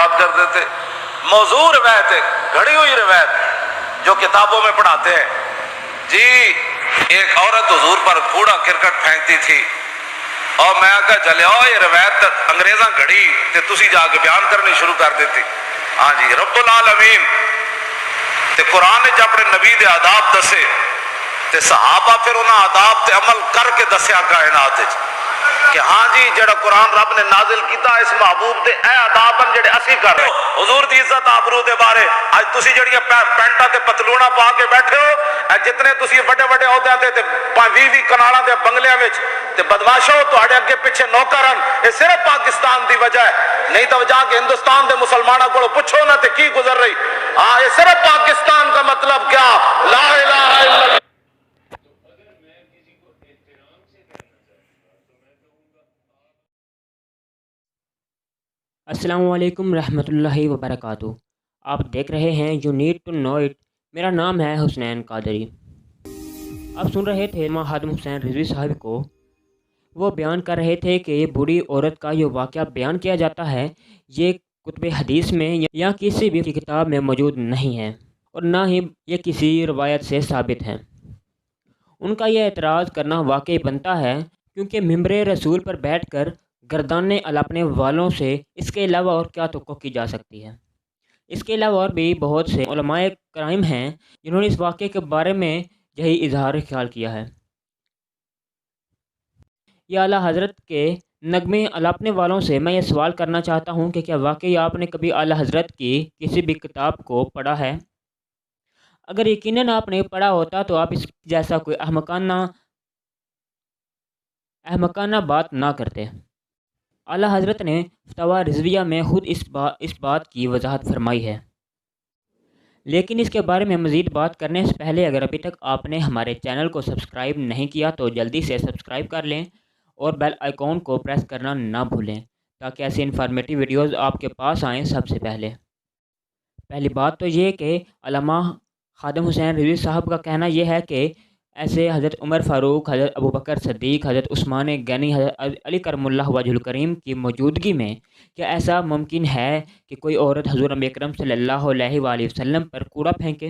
بات کر دیتے. موضوع روایت ہے, گھڑی ہوئی روایت جو کتابوں میں پڑھاتے ہیں. جی ایک عورت حضور پر کوڑا کرکٹ پھینکتی تھی اور میں کہا چلے آؤ یہ روایت انگریزاں گھڑی تے تسی جا کے بیان کرنی شروع کر دیتی. ہاں جی رب العالمین تے قرآن نے جب اپنے نبی دے آداب دسے تے صحابہ پھر انہاں آداب تے عمل کر کے دسیا کائنات وچ کہ ہاں جی جڑا قرآن رب نے نازل کیتا اس محبوب دے اے آداب ہیں جڑے اسی کر رہے. حضور دی عزت آبرو دے بارے اج تسی جڑیاں پینٹاں تے پتلونا پا کے بیٹھے ہو, اے جتنے تسی بڑے بڑے عہدیاں تے 20 کنالاں دے بنگلیاں وچ تے بدماشو تہاڈے اگے پیچھے نوکر ہیں, یہ صرف پاکستان دی وجہ ہے. نہیں تو جا کے ہندوستان دے مسلمانوں کو پوچھو نا تے کی گزر رہی. ہاں یہ صرف پاکستان کا مطلب کیا لا الہ الا اللہ. السلام علیکم رحمۃ اللہ وبرکاتہ. آپ دیکھ رہے ہیں you need to know it. میرا نام ہے حسنین قادری. آپ سن رہے تھے خادم حسین رضوی صاحب کو. وہ بیان کر رہے تھے کہ یہ بوڑھی عورت کا جو واقعہ بیان کیا جاتا ہے یہ کتب حدیث میں یا کسی بھی کتاب میں موجود نہیں ہے اور نہ ہی یہ کسی روایت سے ثابت ہے. ان کا یہ اعتراض کرنا واقعی بنتا ہے کیونکہ ممبر رسول پر بیٹھ کر گردانے الاپنے والوں سے اس کے علاوہ اور کیا توقع کی جا سکتی ہے. اس کے علاوہ اور بھی بہت سے علماء کرام ہیں جنہوں نے اس واقعے کے بارے میں یہی اظہار خیال کیا ہے. یا اعلیٰ حضرت کے نغمے الاپنے والوں سے میں یہ سوال کرنا چاہتا ہوں کہ کیا واقعی آپ نے کبھی اعلیٰ حضرت کی کسی بھی کتاب کو پڑھا ہے؟ اگر یقیناً آپ نے پڑھا ہوتا تو آپ اس جیسا کوئی احمقانہ بات نہ کرتے. اعلیٰ حضرت نے فتاویٰ رضویہ میں خود اس بات کی وضاحت فرمائی ہے. لیکن اس کے بارے میں مزید بات کرنے سے پہلے اگر ابھی تک آپ نے ہمارے چینل کو سبسکرائب نہیں کیا تو جلدی سے سبسکرائب کر لیں اور بیل آئیکن کو پریس کرنا نہ بھولیں تاکہ ایسی انفارمیٹیو ویڈیوز آپ کے پاس آئیں سب سے پہلے. پہلی بات تو یہ کہ علامہ خادم حسین رضوی صاحب کا کہنا یہ ہے کہ ایسے حضرت عمر فاروق, حضرت ابوبکر صدیق, حضرت عثمان غنی, حضرت علی کرم اللہ وجہ الکریم کی موجودگی میں کیا ایسا ممکن ہے کہ کوئی عورت حضور نبی اکرم صلی اللہ علیہ وآلہ وسلم پر کوڑا پھینکے؟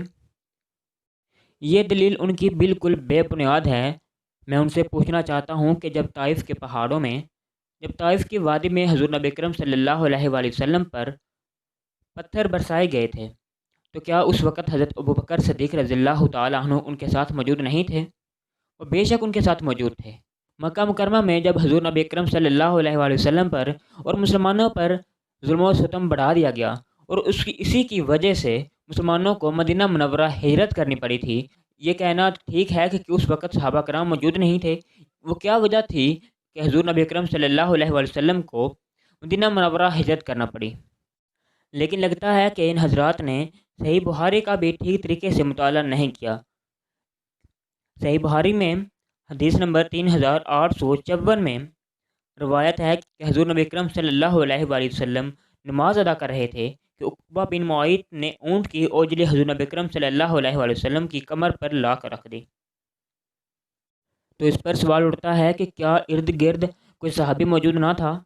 یہ دلیل ان کی بالکل بے بنیاد ہے. میں ان سے پوچھنا چاہتا ہوں کہ جب طائف کے پہاڑوں میں, جب طائف کی وادی میں حضور نبی اکرم صلی اللہ علیہ وآلہ وسلم پر پتھر برسائے گئے تھے تو کیا اس وقت حضرت ابوبکر صدیق رضی اللہ تعالیٰ عنہ ان کے ساتھ موجود نہیں تھے؟ اور بے شک ان کے ساتھ موجود تھے. مکہ مکرمہ میں جب حضور نبی اکرم صلی اللہ علیہ وآلہ وسلم پر اور مسلمانوں پر ظلم و ستم بڑھا دیا گیا اور اسی کی وجہ سے مسلمانوں کو مدینہ منورہ ہجرت کرنی پڑی تھی. یہ کہنا ٹھیک ہے کہ اس وقت صحابہ کرام موجود نہیں تھے. وہ کیا وجہ تھی کہ حضور نبی اکرم صلی اللہ علیہ وآلہ وسلم کو مدینہ منورہ ہجرت کرنا پڑی؟ لیکن لگتا ہے کہ ان حضرات نے صحیح بخاری کا بھی ٹھیک طریقے سے مطالعہ نہیں کیا. صحیح بخاری میں حدیث نمبر 3854 میں روایت ہے کہ حضور نبی اکرم صلی اللہ علیہ وآلہ وسلم نماز ادا کر رہے تھے کہ عقبہ بن معیط نے اونٹ کی اوجلی حضور نبی اکرم صلی اللہ علیہ وآلہ وسلم کی کمر پر لا کر رکھ دی. تو اس پر سوال اٹھتا ہے کہ کیا ارد گرد کوئی صحابی موجود نہ تھا؟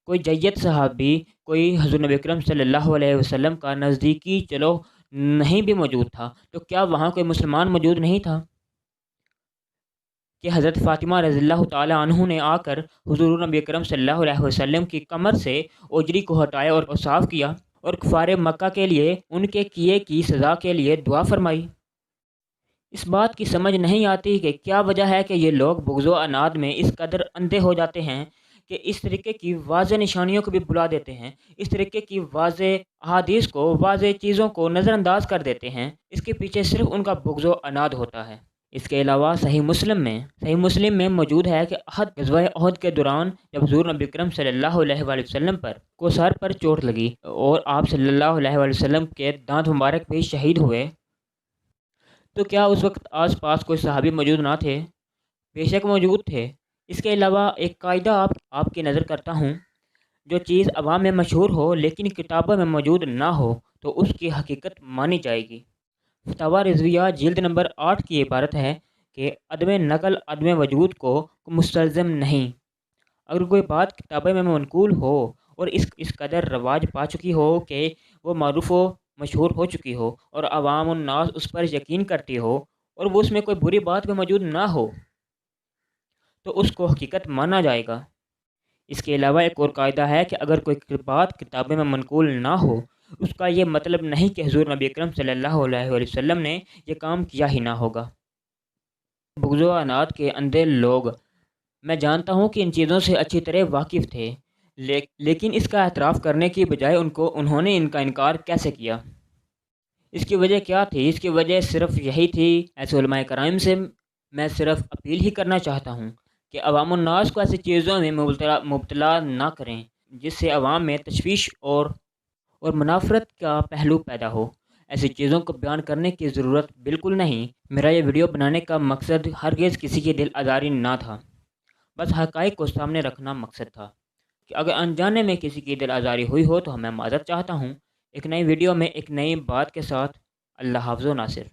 کوئی جید صحابی, کوئی حضور نبی اکرم صلی اللہ علیہ وسلم کا نزدیکی چلو نہیں بھی موجود تھا تو کیا وہاں کوئی مسلمان موجود نہیں تھا کہ حضرت فاطمہ رضی اللہ تعالیٰ عنہ نے آ کر حضور نبی اکرم صلی اللہ علیہ وسلم کی کمر سے اوجری کو ہٹایا اور صاف کیا اور کفار مکہ کے لیے ان کے کیے کی سزا کے لیے دعا فرمائی؟ اس بات کی سمجھ نہیں آتی کہ کیا وجہ ہے کہ یہ لوگ بغض و عناد میں اس قدر اندھے ہو جاتے ہیں کہ اس طریقے کی واضح نشانیوں کو بھی بلا دیتے ہیں, اس طریقے کی واضح احادیث کو, واضح چیزوں کو نظر انداز کر دیتے ہیں. اس کے پیچھے صرف ان کا بغض و عناد ہوتا ہے. اس کے علاوہ صحیح مسلم میں موجود ہے کہ غزوہ احد کے دوران جب حضور نبی اکرم صلی اللہ علیہ وآلہ وسلم پر کو سر پر چوٹ لگی اور آپ صلی اللہ علیہ وآلہ وسلم کے دانت مبارک بھی شہید ہوئے تو کیا اس وقت آس پاس کوئی صحابی موجود نہ تھے؟ بے شک موجود تھے. اس کے علاوہ ایک قاعدہ آپ کی نظر کرتا ہوں, جو چیز عوام میں مشہور ہو لیکن کتابوں میں موجود نہ ہو تو اس کی حقیقت مانی جائے گی. فتاویٰ رضویہ جلد نمبر 8 کی عبارت ہے کہ عدم نقل عدم وجود کو مستلزم نہیں. اگر کوئی بات کتابوں میں منقول ہو اور اس قدر رواج پا چکی ہو کہ وہ معروف و مشہور ہو چکی ہو اور عوام الناس اس پر یقین کرتی ہو اور وہ اس میں کوئی بری بات بھی موجود نہ ہو تو اس کو حقیقت مانا جائے گا۔ اس کے علاوہ ایک اور قاعدہ ہے کہ اگر کوئی بات کتابیں میں منقول نہ ہو اس کا یہ مطلب نہیں کہ حضور نبی اکرم صلی اللہ علیہ وآلہ وسلم نے یہ کام کیا ہی نہ ہوگا۔ بغض و عناد کے اندھے لوگ میں جانتا ہوں کہ ان چیزوں سے اچھی طرح واقف تھے، لیکن اس کا اعتراف کرنے کی بجائے انہوں نے ان کا انکار کیسے کیا؟ اس کی وجہ کیا تھی؟ اس کی وجہ صرف یہی تھی۔ ایسے علماء کرام سے میں صرف اپیل ہی کرنا چاہتا ہوں کہ عوام الناس کو ایسی چیزوں میں مبتلا نہ کریں جس سے عوام میں تشویش اور منافرت کا پہلو پیدا ہو۔ ایسی چیزوں کو بیان کرنے کی ضرورت بالکل نہیں۔ میرا یہ ویڈیو بنانے کا مقصد ہرگز کسی کی دل آزاری نہ تھا، بس حقائق کو سامنے رکھنا مقصد تھا کہ اگر انجانے میں کسی کی دل آزاری ہوئی ہو تو میں معذرت چاہتا ہوں۔ ایک نئی ویڈیو میں ایک نئی بات کے ساتھ اللہ حافظ و ناصر۔